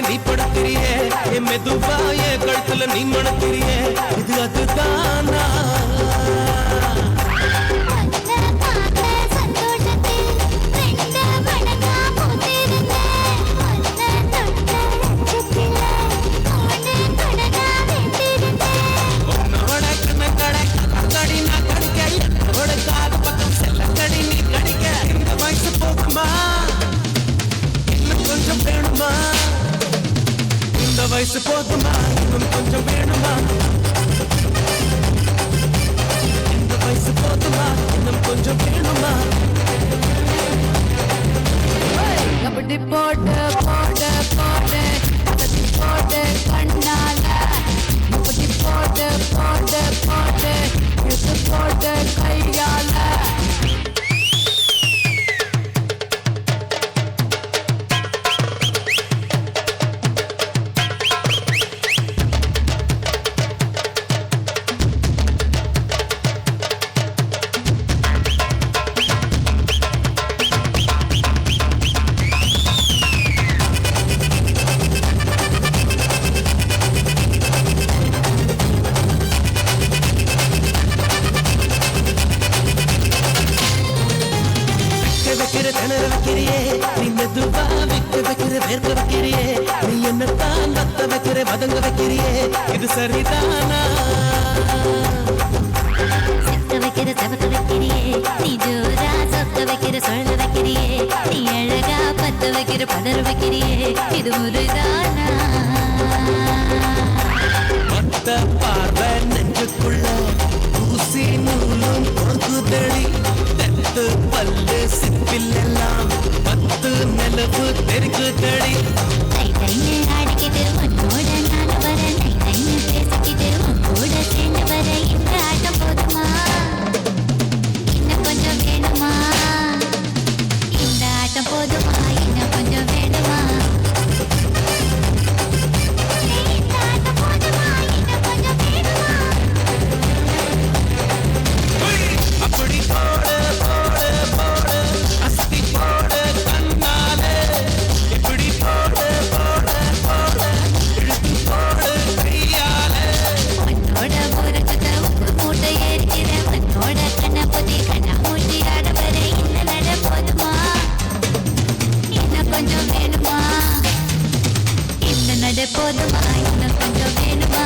நீ படுக்கிறியே என் மெதுவா என் கழுத்துல நீ மணக்கிறியே இது அதுதானா வயசு போதுமா இன்னும் கொஞ்சம் வேணுமா இந்த வயசு போதுமா இன்னும் கொஞ்சம் வேணுமா கபடி போட்டு போட்டு போட்டு போட்டு கண்ணால கபடி போட்டு போட்டு போட்டு இழுத்து போட்டு கையால திணற வைக்கிறியே நீ மெதுவா விட்டு வைக்கிற வேர்க்க வைக்கிறியே நீ என்னத்தான் வத்த வைக்கிற வதங்க வைக்கிறியே இது சரிதானா சிக்க வைக்கிற சபக்க வைக்கிறியே நீ ஜோரா சொக்க வைக்கிற சொல்ல வைக்கிறியே நீ அழகா பத்த வைக்கிற பதற வைக்கிறியே இது முறைதானா மொத்த பார்வை நெஞ்சுக்குள்ள ஊசி நூலும் பொறுக்குதடி தெத்து பல்லு சிப்பிலெல்லாம் பத்து நிலவு தெரிக்குதடி தை தைன்னு ஆடிக்கிட்டு உன்னோட நான் வர நை தைன்னு பேசிக்கிட்டு உன் கூட சேர்ந்து வர இந்த ஆட்டம் போதுமா இன்னும் கொஞ்சம் வேணுமா இந்த ஆட்டம் போதுமா இன்னும் கொஞ்சம் வேணுமா இந்த ஆட்டம் போதுமா இன்னும் கொஞ்சம் வேணுமா அப்படி போடு போடு போடு அஸ்தி போடு கண்ணாலே இப்படி போடு போடு போடு இழுத்து போடு கையாலே உன்னோட ஊருக்குத்த உப்பு மூட்டை ஏறிக்கிற உன்னோட கண்ணை பொத்தி கண்ணா மூட்டி ஆட வர இந்த நட போதுமா இன்னும் கொஞ்சம் வேணுமா இந்த நட போதுமா இன்னும் கொஞ்சம் வேணுமா